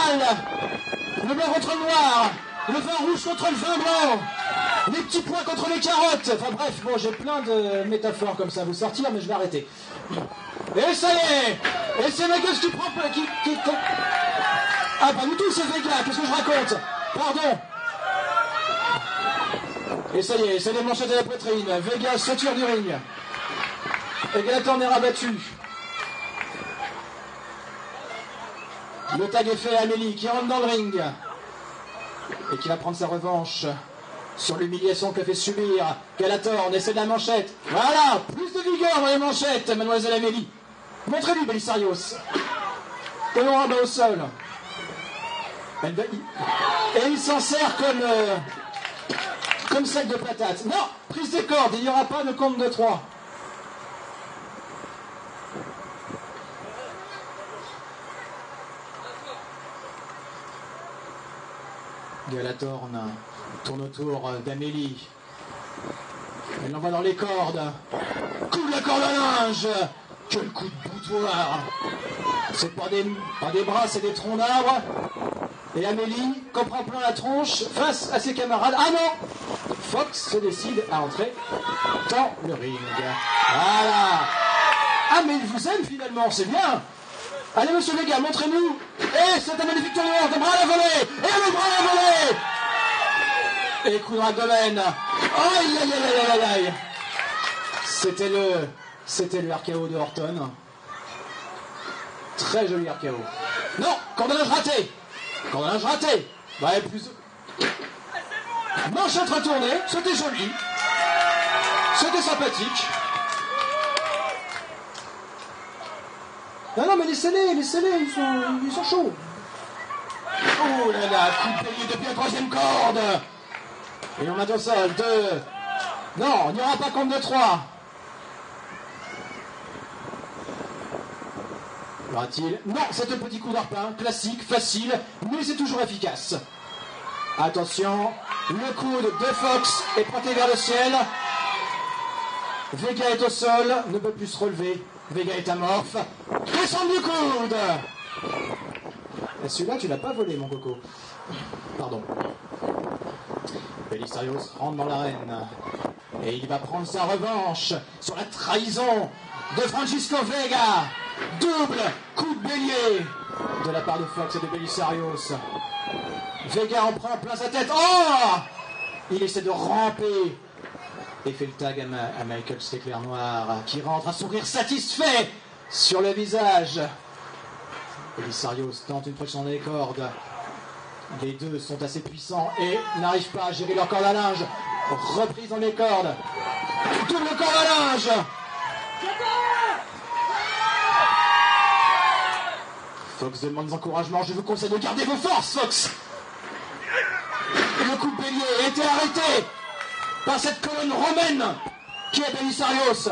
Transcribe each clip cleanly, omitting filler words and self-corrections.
général. Le blanc contre le noir. Le vin rouge contre le vin blanc. Les petits pois contre les carottes. Enfin bref, bon, j'ai plein de métaphores comme ça à vous sortir, mais je vais arrêter. Et ça y est. Et c'est Michaels qui prend... Ah, pas du tout, c'est Vega. Qu'est-ce que je raconte? Pardon. Et ça y est, c'est les manchettes à la poitrine. Vega sauture du ring. Et Galatorn est rabattu. Le tag est fait à Amélie qui rentre dans le ring. Et qui va prendre sa revanche sur l'humiliation que fait subir Galatorn. Et c'est de la manchette. Voilà, plus de vigueur dans les manchettes, mademoiselle Amélie. Montrez-lui, Belisarius. Et on rabat au sol. Et il s'en sert comme sac de patates. Non, prise des cordes, il n'y aura pas de compte de 3. Galatorn tourne autour d'Amélie. Elle l'envoie dans les cordes. Coup de la corde à linge. Quel coup de boutoir. C'est pas des bras, c'est des troncs d'arbres. Et Amélie comprend plein la tronche face à ses camarades. Ah non! Fox se décide à entrer dans le ring. Voilà. Ah mais il vous aime finalement, c'est bien. Allez monsieur Vega, montrez-nous. Et c'est un magnifique tournoi de bras à la volée. Et le bras à la volée. Et coup dans l'abdomen. Aïe aïe aïe aïe aïe aïe. C'était le RKO de Orton. Très joli RKO. Non, cordonnage raté. Cordonnage raté. Bah, plus... Manchette retournée, c'était joli. C'était sympathique. Non, mais laissez-les, ils sont chauds. Oh là là, coup de bélier depuis la troisième corde. Et on a au sol, 2. Non, il n'y aura pas compte de 3. Y aura-t-il? Non, c'est un petit coup d'arpin, classique, facile, mais c'est toujours efficace. Attention, le coude de Fox est pointé vers le ciel. Vega est au sol, ne peut plus se relever. Vega est amorphe. Descend du coude. Et celui-là, tu l'as pas volé, mon coco. Pardon. Belisarius rentre dans l'arène. Et il va prendre sa revanche sur la trahison de Francisco Vega. Double coup de bélier de la part de Fox et de Belisarius. Vega en prend plein sa tête. Oh! Il essaie de ramper et fait le tag à Michael Éclair Noir qui rentre, un sourire satisfait sur le visage. Belisarius tente une projection dans les cordes. Les deux sont assez puissants et n'arrivent pas à gérer leur corde à linge. Reprise dans les cordes. Double corde à linge. Fox demande des encouragements. Je vous conseille de garder vos forces, Fox. Le coup de bélier a été arrêté par cette colonne romaine qui est Belisarius.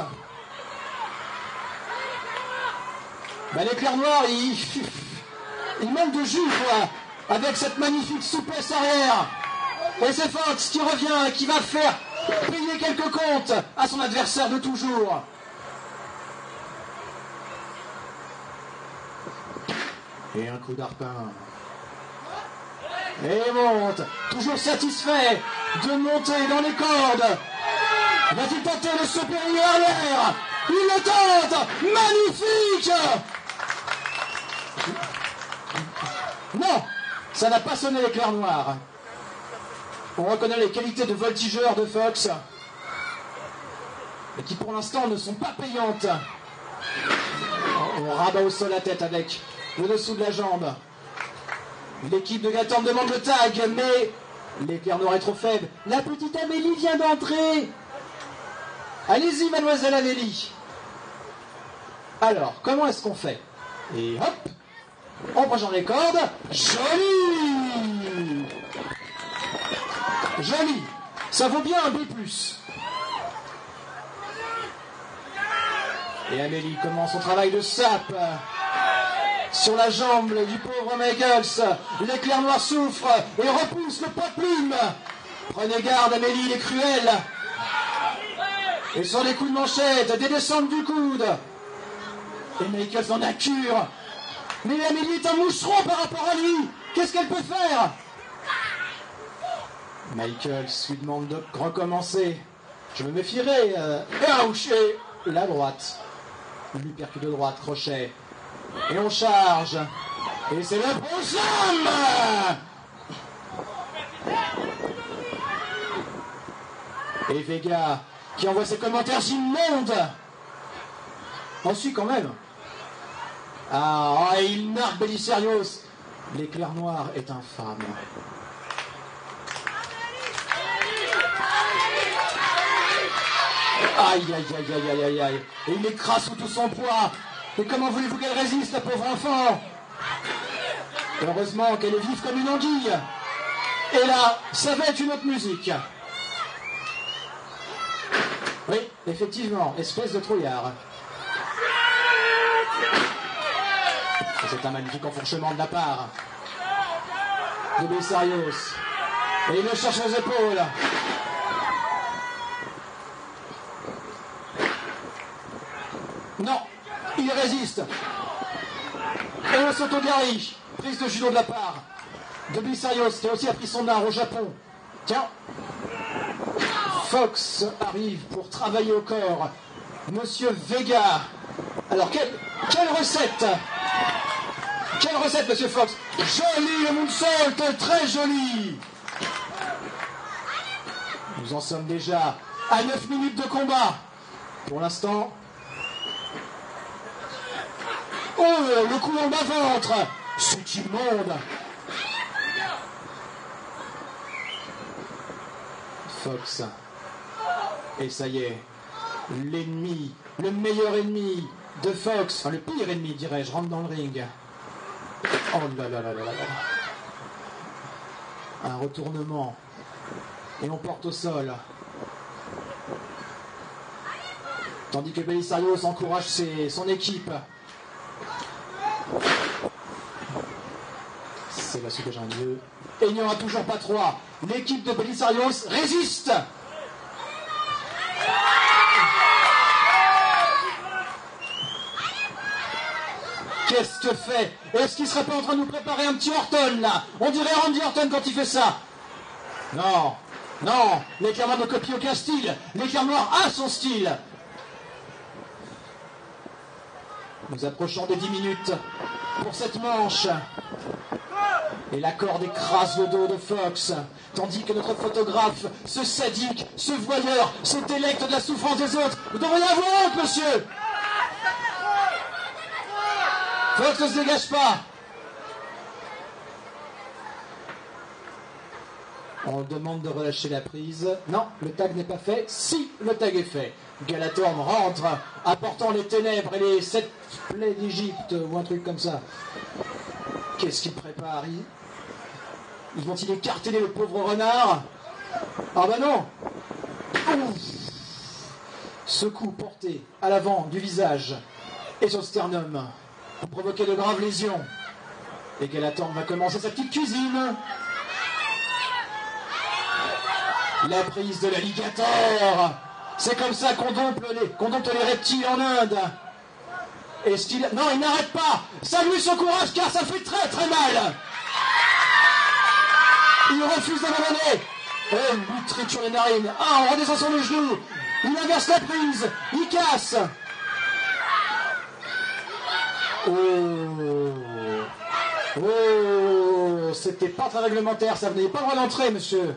Ben, l'éclair noir, il manque de jus, quoi, avec cette magnifique souplesse arrière. Et c'est Fox qui revient, qui va faire payer quelques comptes à son adversaire de toujours. Et un coup d'arpin. Et monte, toujours satisfait de monter dans les cordes. Va-t-il tenter le saut périlleux à l'air? Il le tente. Magnifique. Non, ça n'a pas sonné l'éclair noir. On reconnaît les qualités de voltigeur de Fox, et qui pour l'instant ne sont pas payantes. On rabat au sol la tête avec le dessous de la jambe. L'équipe de Galatorn demande le tag, mais l'éclair noir est trop faible. La petite Amélie vient d'entrer. Allez-y, mademoiselle Amélie. Alors, comment est-ce qu'on fait? Et hop, on prend dans les cordes. Joli. Joli. Ça vaut bien un B+. Et Amélie commence son travail de sape sur la jambe du pauvre Michaels. L'éclair noir souffre et repousse le pot-plume. Prenez garde, Amélie, il est cruel. Et sur les coups de manchette, des descentes du coude. Et Michaels en a cure. Mais Amélie est un moucheron par rapport à lui. Qu'est-ce qu'elle peut faire? Michaels lui demande de recommencer. Je me méfierai. Ouch, et la droite. Lui percute de droite, crochet. Et on charge. Et c'est le Pro-Slam. Et Vega qui envoie ses commentaires immondes. Ensuite quand même. Il marque Belisarius. L'éclair noir est infâme. Aïe, aïe, aïe, aïe, aïe, aïe, aïe. Et il écrase sous tout son poids. Et comment voulez-vous qu'elle résiste, la pauvre enfant? Heureusement qu'elle est vive comme une anguille. Et là, ça va être une autre musique. Oui, effectivement, espèce de trouillard. C'est un magnifique enfourchement de la part de Belisarius. Et il le cherche aux épaules. Non, il résiste. Et le Sotogari, prise de judo de la part de Belisarius, qui a aussi appris son art au Japon. Tiens, Fox arrive pour travailler au corps. Monsieur Vega. Alors, quelle recette? Quelle recette, monsieur Fox? Joli le moonsault, très joli. Nous en sommes déjà à 9 minutes de combat. Pour l'instant... Oh, le coup en bas-ventre. C'est immonde. Fox. Et ça y est. L'ennemi, le meilleur ennemi de Fox, enfin le pire ennemi, dirais-je, rentre dans le ring. Oh là là là là là là. Un retournement. Et on porte au sol. Tandis que Belisarius encourage son équipe. C'est là ce que j'ai un lieu. Et il n'y aura toujours pas 3. L'équipe de Belisarius résiste. Qu'est-ce que fait? Est-ce qu'il ne serait pas en train de nous préparer un petit Orton là? On dirait Randy Orton quand il fait ça. Non, non, l'éclair noir ne copie aucun style. L'éclair noir a son style. Nous approchons des 10 minutes pour cette manche. Et la corde écrase le dos de Fox, tandis que notre photographe, ce sadique, ce voyeur, se délecte de la souffrance des autres. Vous devriez avoir honte, monsieur. Fox ne se dégage pas. On demande de relâcher la prise. Non, le tag n'est pas fait. Si, le tag est fait. Galatorn rentre, apportant les ténèbres et les 7 plaies d'Égypte, ou un truc comme ça. Qu'est-ce qu'il prépare? Ils vont-ils écarter le pauvre renard? Ah bah non. Ouf. Ce coup porté à l'avant du visage et sur le sternum pour provoquer de graves lésions. Et Galatorn va commencer sa petite cuisine. La prise de l'alligator. C'est comme ça qu'on dompte les reptiles en Inde. Est-ce qu'il... Non, il n'arrête pas. Salue son courage car ça fait très très mal. Il refuse d'abandonner. Oh, une trique sur les narines. On redescend sur les genoux. Il inverse la prise. Il casse. Oh, c'était pas très réglementaire. Ça venait pas le droit d'entrer, monsieur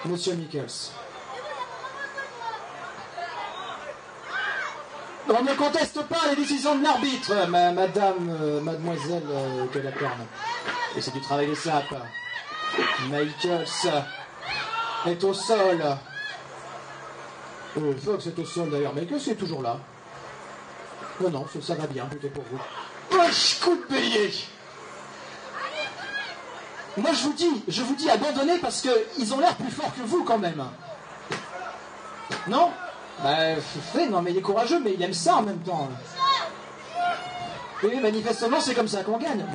Michaels. On ne conteste pas les décisions de l'arbitre, mademoiselle Galatorn. Et c'est du travail des sapes. Michaels est au sol. Fox est au sol d'ailleurs. Michaels est toujours là. Non, ça va bien, plutôt pour vous. Coup de bélier. Moi je vous dis abandonnez parce qu'ils ont l'air plus forts que vous quand même. Non? Non mais il est courageux, mais il aime ça en même temps. Et manifestement c'est comme ça qu'on gagne.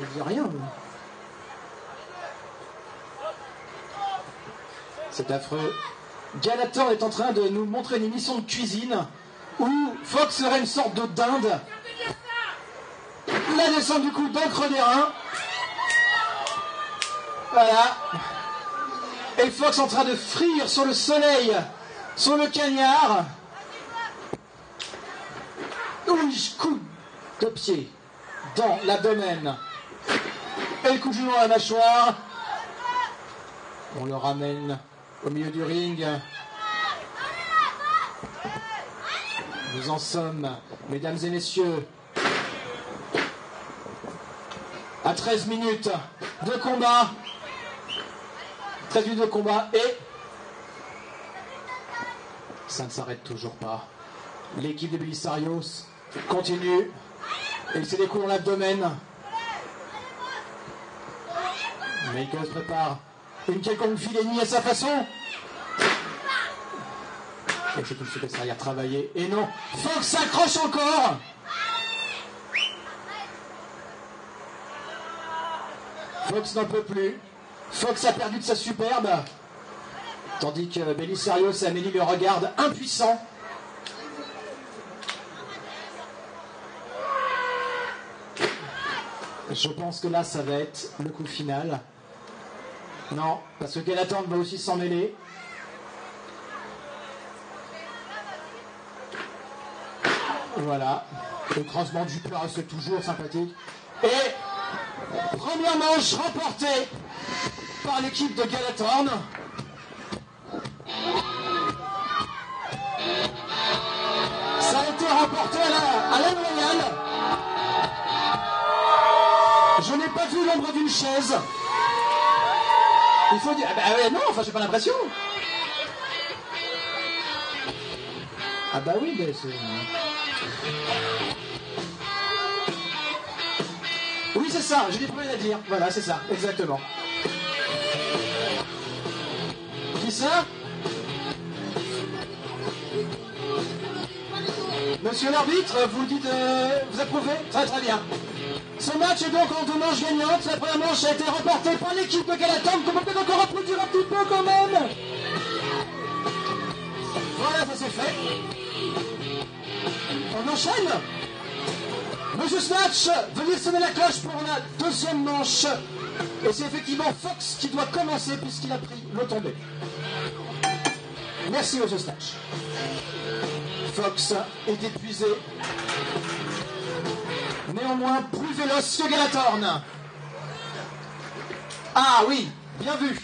Je dis rien. C'est affreux. Galatorn est en train de nous montrer une émission de cuisine où Fox serait une sorte de dinde. La descente du coup d'encre des reins. Voilà. Et Fox en train de frire sur le soleil, sur le cagnard. Oui, coup de pied dans l'abdomen. Et le coup de genou dans la mâchoire. On le ramène au milieu du ring. Nous en sommes, mesdames et messieurs, à 13 minutes de combat. 13 minutes de combat et ça ne s'arrête toujours pas. L'équipe de Belisarios continue et il s'est des coups dans l'abdomen. Michaels prépare une quelconque filénie à sa façon. Et c'est une super série à travailler. Et non, Fox s'accroche encore. Fox n'en peut plus. Fox a perdu de sa superbe. Tandis que Belisarios et Amélie le regardent impuissants. Je pense que là, ça va être le coup final. Non, parce que Galatorn va aussi s'en mêler. Voilà. Le croisement du plat reste toujours sympathique. Et première manche remportée par l'équipe de Galatorn. Ça a été remporté à la loyale. Je n'ai pas vu l'ombre d'une chaise. Il faut dire... Ah bah ouais, non, enfin j'ai pas l'impression. Ah bah oui, mais c'est... Oui, c'est ça, j'ai des problèmes à dire. Voilà, c'est ça, exactement. Qui ça? Monsieur l'arbitre, vous dites... vous approuvez? Très très bien. Ce match est donc en deux manches gagnantes. La première manche a été remportée par l'équipe de Galatorn. Comment peut encore applaudir un petit peu quand même? Voilà, ça c'est fait. On enchaîne. Monsieur Snatch, venez sonner la cloche pour la deuxième manche. Et c'est effectivement Fox qui doit commencer puisqu'il a pris le tombé. Merci Monsieur Snatch. Fox est épuisé. Néanmoins plus véloce que Galatorn. Ah oui, bien vu.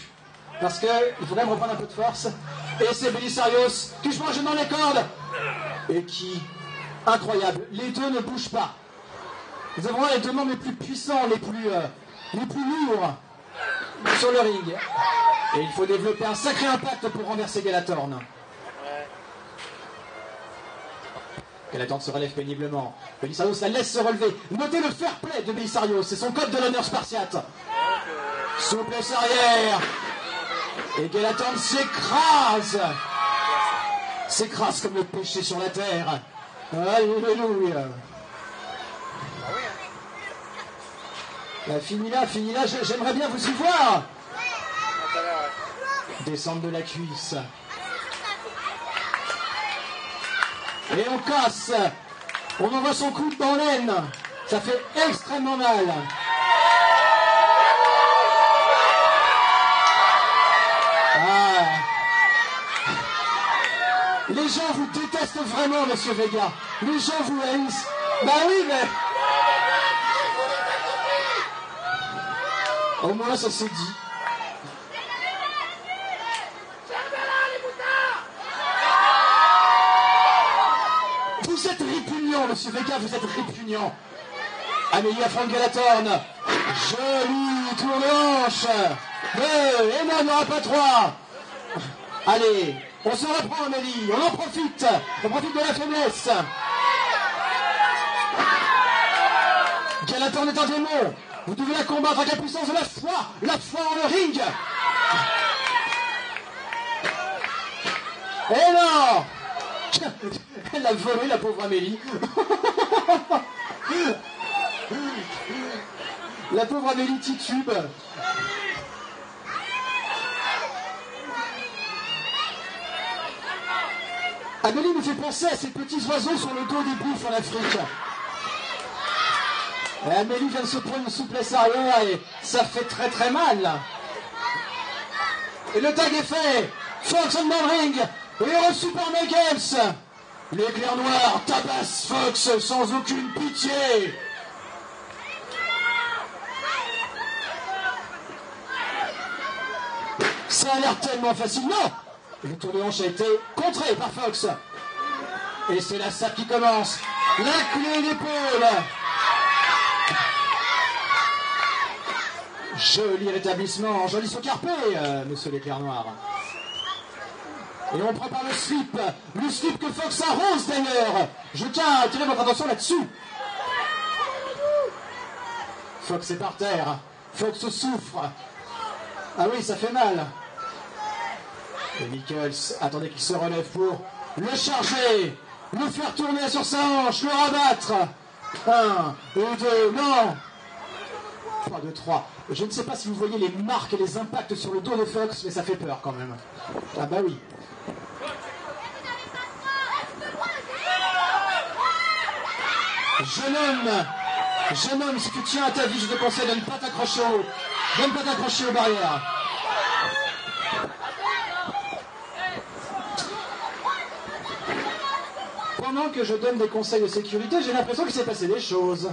Parce qu'il faut quand même reprendre un peu de force. Et c'est Belisarios qui se mange dans les cordes. Et qui, incroyable, les deux ne bougent pas. Nous avons les deux membres les plus puissants, les plus lourds sur le ring. Et il faut développer un sacré impact pour renverser Galatorn. Galatorn se relève péniblement. Belisarios la laisse se relever. Notez le fair play de Belisarios. C'est son code de l'honneur spartiate. Souplesse arrière. Et Galatorn s'écrase. S'écrase comme le péché sur la terre. Alléluia. Fini là, j'aimerais bien vous y voir. Descendre de la cuisse. Et on casse. On envoie son coude dans l'aine. Ça fait extrêmement mal. Ah. Les gens vous détestent vraiment, monsieur Vega. Les gens vous haïssent. Bah oui, mais... Au moins, ça s'est dit. Vous êtes répugnant, monsieur Vega, vous êtes répugnant. Amélie affronte Galatorn. Joli tour de hanche. Et non, il n'y aura pas trois. Allez, on se reprend, Amélie. On en profite. On profite de la faiblesse. Galatorn est un démon. Vous devez la combattre avec la puissance de la foi en le ring. Et non. Elle a volé, la pauvre Amélie. La pauvre Amélie titube. Amélie nous fait penser à ces petits oiseaux sur le dos des bouffes en Afrique. Et Amélie vient de se prendre une souplesse arrière et ça fait très très mal. Et le tag est fait. Fox en dans le ring. Et reçu par Michaels. L'éclair noir tabasse Fox sans aucune pitié. Ça a l'air tellement facile. Non! Le tour de hanche a été contré par Fox. Et c'est la sape qui commence. La clé d'épaule. Joli rétablissement, joli saut carpé, monsieur l'éclair noir. Et on prépare le slip que Fox arrose d'ailleurs. Je tiens à attirer votre attention là-dessus. Fox est par terre, Fox souffre. Ah oui, ça fait mal. Et Michaels attendait qu'il se relève pour le charger, le faire tourner sur sa hanche, le rabattre. 1, 2, non. 3, 2, 3. Je ne sais pas si vous voyez les marques et les impacts sur le dos de Fox, mais ça fait peur quand même. Ah bah oui. Jeune homme, si tu tiens à ta vie, je te conseille de ne pas t'accrocher aux barrières. Pendant que je donne des conseils de sécurité, j'ai l'impression qu'il s'est passé des choses.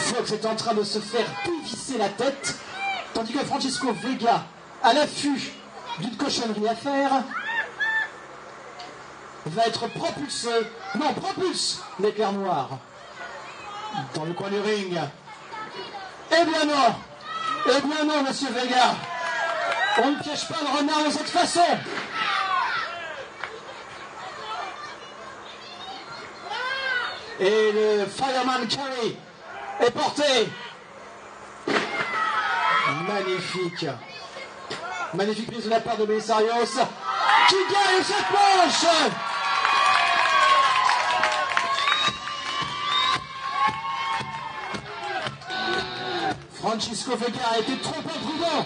Fox est en train de se faire dévisser la tête, tandis que Francisco Vega, à l'affût d'une cochonnerie à faire, va être propulsé, non, propulse l'éclair noir dans le coin du ring. Eh bien non, monsieur Vega, on ne piège pas le renard de cette façon. Et le Fireman Carry est porté. Magnifique prise de la part de Belisarios qui gagne cette manche. Francisco Vega a été trop imprudent,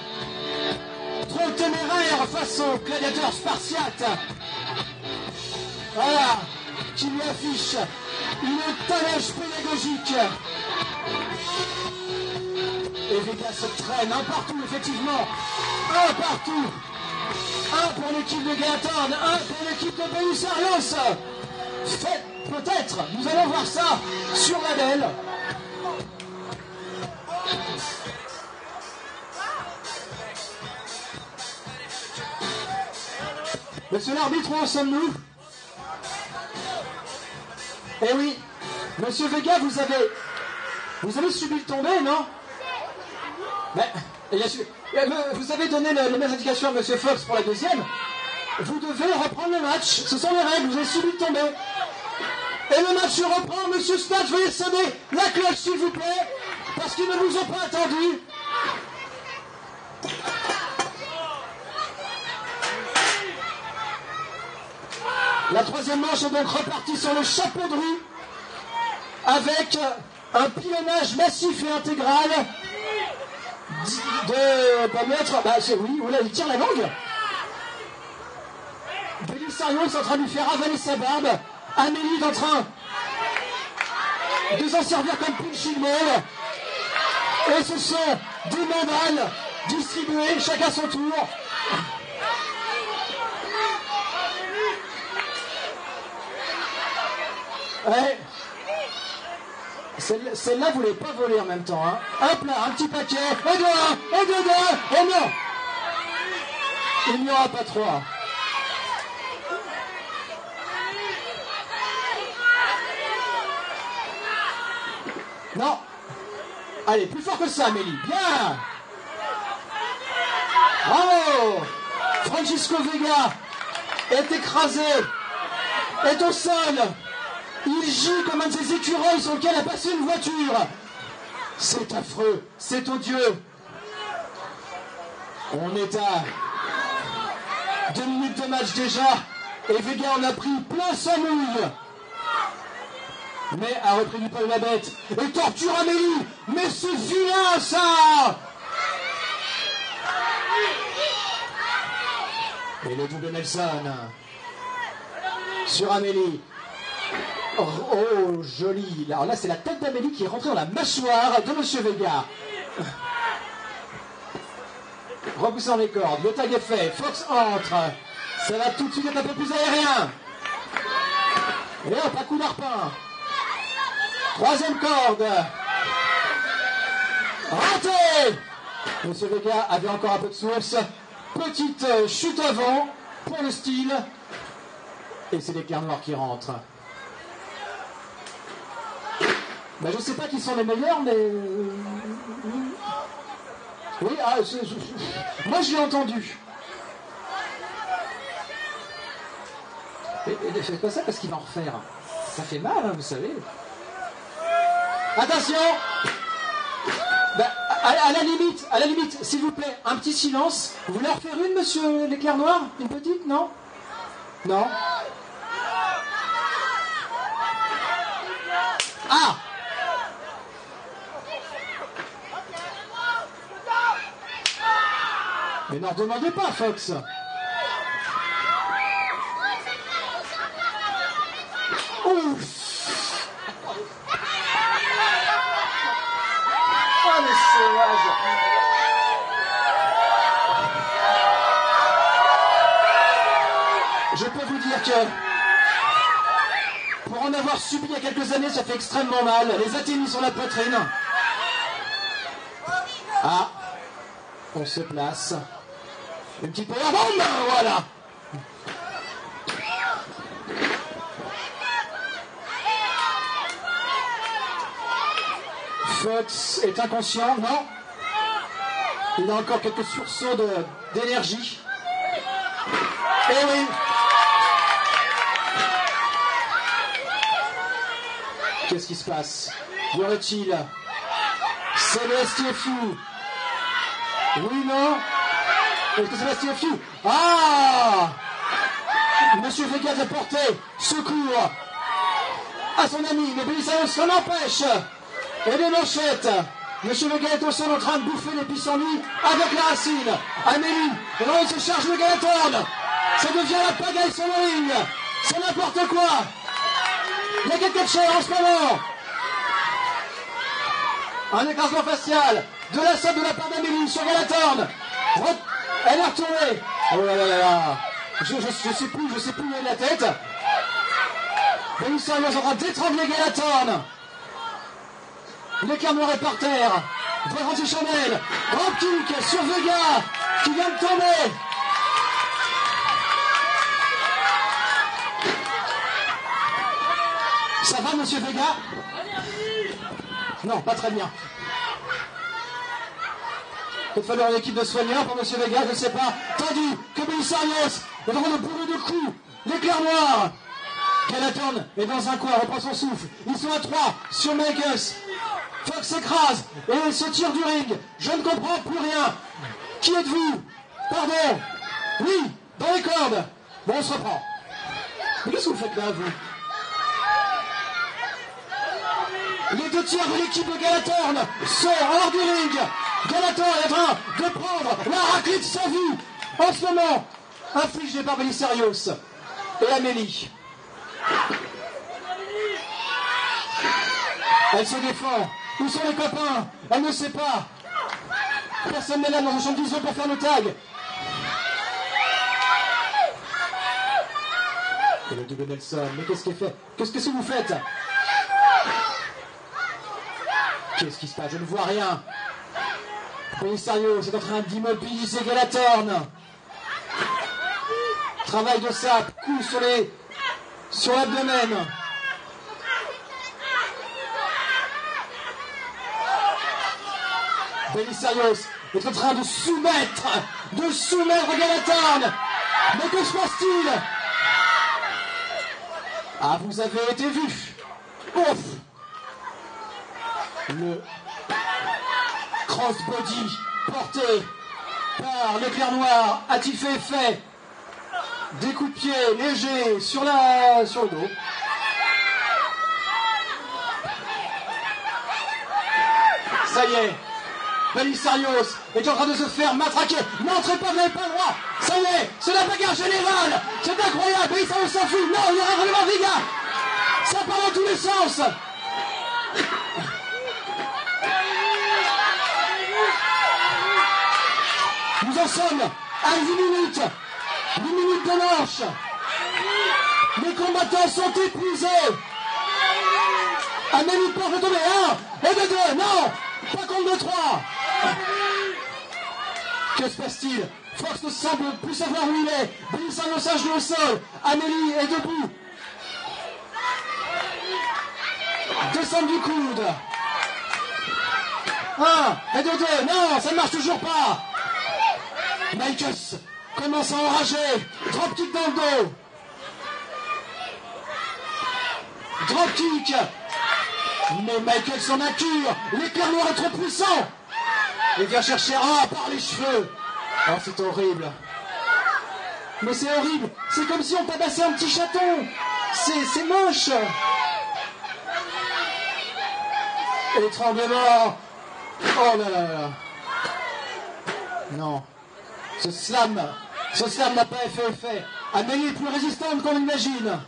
trop téméraire face au gladiateur spartiate. Voilà, qui lui affiche une talage pédagogique. Et Vega se traîne un partout, effectivement. Un partout. Un pour l'équipe de Gallatin, un pour l'équipe de Belisarios. Faites peut-être, nous allons voir ça sur la belle. Monsieur l'arbitre, où en sommes-nous? Eh oui, monsieur Vega, vous avez subi le tombé, non? Mais, vous avez donné les mêmes indications à monsieur Fox pour la deuxième. Vous devez reprendre le match. Ce sont les règles, vous avez subi le tombé. Et le match se reprend. Monsieur Snatch, veuillez sonner la cloche, s'il vous plaît, parce qu'ils ne vous ont pas attendu. La troisième manche est donc repartie sur le chapeau de roue avec un pilonnage massif et intégral de mettre. Oui, là, il tire la langue. Belisarios est en train de lui faire avaler sa barbe. Amélie est en train de s'en servir comme punching ball. Et ce sont des mandales distribuées, chacun son tour. Ouais. Celle-là, vous ne l'avez pas volée en même temps. Hein. Hop là, un petit paquet. Et de un, et de deux, et non. Il n'y aura pas trois. Non. Allez, plus fort que ça, Amélie. Bien. Bravo. Francisco Vega est écrasé, est au sol. Il gît comme un de ces écureuils sur lequel a passé une voiture. C'est affreux, c'est odieux. On est à 2 minutes de match déjà, et Vega en a pris plein sa mouille. Mais a repris du poil la bête, et torture Amélie. Mais c'est vilain, ça. Et le double Nelson sur Amélie. Oh, oh, joli. Alors là, c'est la tête d'Amélie qui est rentrée dans la mâchoire de Monsieur Vega. Repoussant les cordes, le tag est fait, Fox entre. Ça va tout de suite être un peu plus aérien. Et hop, un coup d'arpin. Troisième corde. Raté. Monsieur Vega avait encore un peu de source. Petite chute avant pour le style. Et c'est l'éclair noir qui rentre. Ben, je ne sais pas qui sont les meilleurs, mais... Oui, moi je l'ai entendu. Et faites pas ça parce qu'il va en refaire. Ça fait mal, hein, vous savez. Attention. Ben, à la limite, s'il vous plaît, un petit silence. Vous voulez en refaire une, monsieur l'éclair noir? Une petite, non? Non. Ah! Mais n'en demandez pas, Fox. Ouf. Oh, le sauvage. Je peux vous dire que pour en avoir subi il y a quelques années, ça fait extrêmement mal. Les athénies sur la poitrine. Ah, on se place. Une petite powerbomb, voilà. Fox est inconscient, non? Il a encore quelques sursauts d'énergie. Eh oui. Qu'est-ce qui se passe? Y aurait-il? C'est le STFU. Oui, non? Est-ce que c'est le STFU? Ah! Monsieur Vega de porter secours à son ami, mais Belisario s'en empêche. Et les manchettes. Monsieur Vega est au sol en train de bouffer les pissenlits avec la racine. Amélie, et là il se charge le Galatorn. Ça devient la pagaille sur le ring. C'est n'importe quoi. Il y a quelque chose en ce moment. Un écrasement facial de la salle de la part d'Amélie sur Galatorn. Elle est retournée. Oh là là là là. Je sais plus où est la tête. Belisario est en train d'étrangler Galatorn. L'éclair noir est par terre. Voit Chanel. Grand kick sur Vega qui vient de tomber. Ça va, monsieur Vega? Non, pas très bien. Il va falloir une équipe de soigneurs pour monsieur Vega, je ne sais pas. Tandis que Belisario est en train de bourrer de coups. L'éclair noir. Galatorn est dans un coin, reprend son souffle. Ils sont à 3 sur Megas. Fox s'écrase et se tire du ring. Je ne comprends plus rien. Qui êtes-vous? Pardon. Oui, dans les cordes. Bon, on se reprend. Mais qu'est-ce que vous faites là, vous? Les 2 tiers de l'équipe de Galatorn sont hors du ring. Galatorn est en train de prendre la raclette sans vue. En ce moment, infligée par Belisario et Amélie. Elle se défend. Où sont les copains? Elle ne sait pas. Personne n'est là dans le champ d'isole pour faire le tag. Et le double Nelson. Mais qu'est-ce qu'il fait? Qu'est-ce que vous faites? Qu'est-ce qui se passe? Je ne vois rien. Belisario est en train d'immobiliser Galatorn. Travail de sape, coup sur l'abdomen. Belisario est en train de soumettre Galatorn. Mais que se passe-t-il? Ah, vous avez été vu. Ouf. Le crossbody porté par l'éclair noir a-t-il fait effet? Des coups de pied légers sur le dos. Ça y est, Belisario est en train de se faire matraquer. N'entrez pas, vous n'avez pas le droit. Ça y est, c'est la bagarre générale. C'est incroyable, et ça on s'en fout. Non, il y aura vraiment Vega. Ça part dans tous les sens. Nous en sommes à 8 minutes. 8 minutes de manche. Les combattants sont épuisés. Amélie Porte de tomber 1 et de 2. Non, pas contre de 3. Que se passe-t-il? Fox ne semble plus savoir où il est. Bélissarios a joué au sol. Amélie est debout. Descend du coude. 1 et de 2. Non, ça ne marche toujours pas. Michaels commence à enrager. Dropkick dans le dos. Dropkick. Mais Michaels s'en accure. L'éclair noir est trop puissant. Il vient chercher par les cheveux. Oh, c'est horrible. Mais c'est horrible. C'est comme si on tabassait un petit chaton. C'est moche. Étranglement. Oh là là là. Non. Ce slam n'a pas fait effet. Amélie est plus résistante qu'on l'imagine.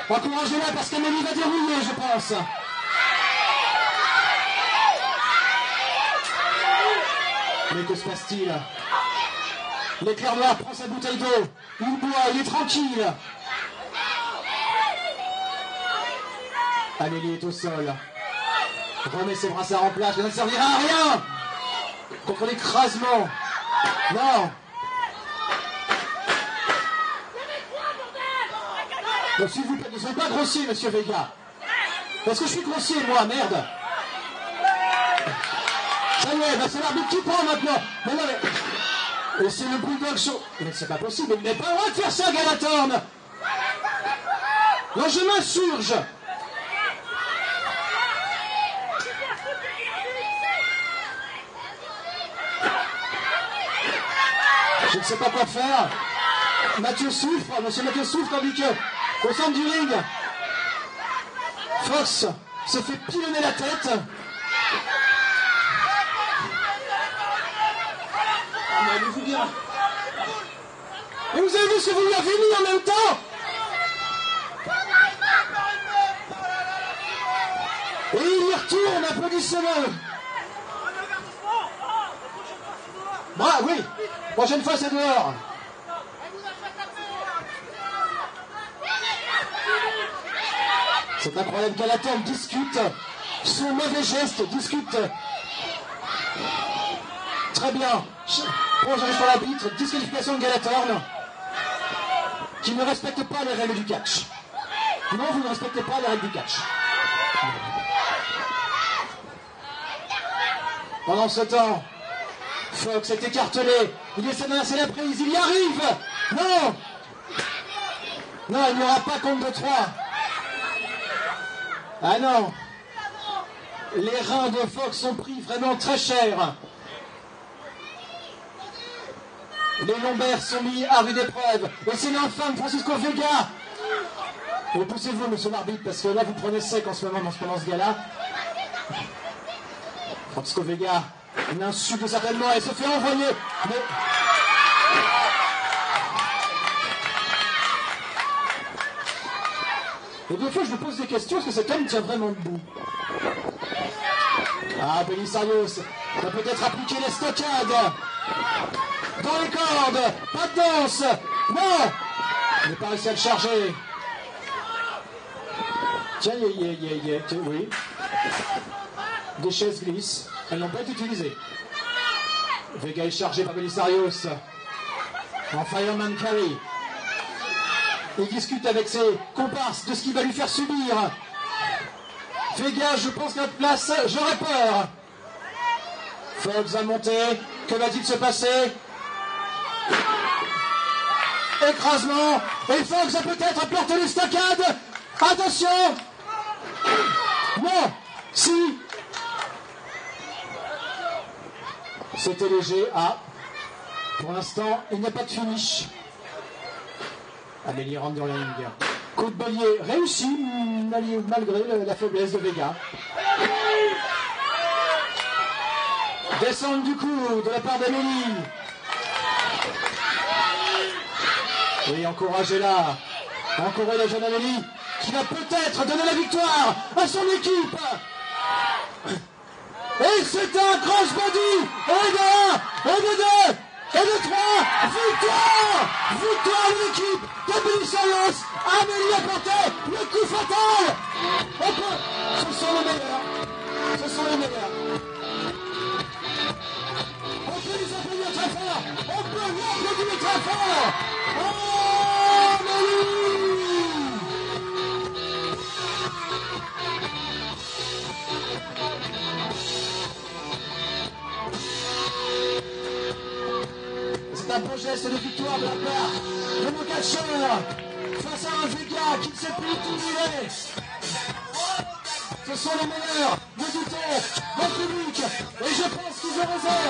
Encouragez-la parce qu'Amélie va dérouiller, je pense. Mais que se passe-t-il? L'éclair noir prend sa bouteille d'eau. Il boit, il est tranquille. Amélie est au sol. Remet ses brassards en place, ça ne servira à rien. Contre l'écrasement. Non. Donc, s'il vous plaît, ne soyez pas grossier, monsieur Vega. Est-ce que je suis grossier, moi, merde? Ça y est, c'est l'arbitre qui prend maintenant. Mais non, mais... Et c'est le bulldog show. Mais c'est pas possible, il n'est pas le droit de faire ça, Galatorn. Non, je m'insurge. Je ne sais pas quoi faire. Mathieu souffre, monsieur Mathieu souffre, tandis que, au centre du ring, Fox se fait pilonner la tête. Mais allez-vous bien. Et vous avez vu ce que vous lui avez mis en même temps? Et il y retourne, applaudissez-le. Ah oui, prochaine fois c'est dehors. C'est incroyable, Galatorn discute son mauvais geste, discute. Très bien. Bon, j'arrive sur l'arbitre, disqualification de Galatorn, qui ne respecte pas les règles du catch. Non, vous ne respectez pas les règles du catch. Pendant ce temps, Fox est écartelé. Il essaie d'inverser la prise. Il y arrive. Non. Non, il n'y aura pas compte de 3. Ah non. Les reins de Fox sont pris vraiment très cher. Les lombaires sont mis à rude épreuve. Et c'est l'infâme Francisco Vega. Et poussez-vous, monsieur l'arbitre, parce que là, vous prenez sec en ce moment pendant ce gala. Francisco Vega, une insulte certainement, et se fait envoyer. Mais... Et des fois, je me pose des questions, est-ce que cet homme tient vraiment debout? Ah, Bélissarios va peut-être appliquer les stockades. Dans les cordes, pas de danse. Non, il n'est pas réussi à le charger. Tiens, oui. Des chaises glissent. Elles n'ont pas été utilisées. Vega est chargé par Bélissarios. En Fireman Carry. Il discute avec ses comparses de ce qu'il va lui faire subir. Vega, je pense qu'à notre place, j'aurais peur. Fox va monter. Que va-t-il se passer? Écrasement. Et Fox va peut-être porter les stockades. Attention. Non. Si. C'était léger. Ah. Pour l'instant, il n'y a pas de finish. Amélie rentre dans la ligne. Coup de bélier réussi, malgré la faiblesse de Vega. Descente du coup de la part d'Amélie. Et encouragez là. Encouragez la jeune Amélie qui va peut-être donner la victoire à son équipe. Et c'est un crossbody. Et de 1, et de 2, et de 3. Victoire. Victoire de l'équipe de Billy Science. Amélie a porté le coup fatal. Ce sont les meilleurs. Ce sont les meilleurs. On peut les applaudir très fort. On peut les applaudir très fort. Oh, Amélie. C'est un beau geste de victoire de la part de nos catcheurs face à un Vega qui ne sait plus où il est. Ce sont les meilleurs, le doutons, le public, et je pense qu'ils ont raison.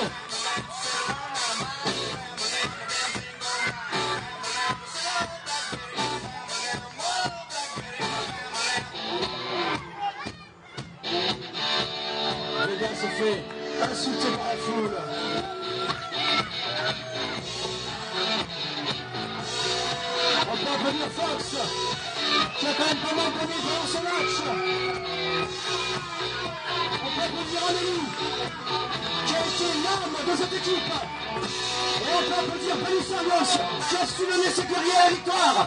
Vega se fait insulter par la foule. On peut applaudir Fox, qui a quand même pas mal gagné pendant ce match. On peut applaudir Amélie, qui a été l'âme de cette équipe. Et on peut applaudir Billy Science, qui a su mener ses guerriers à la victoire.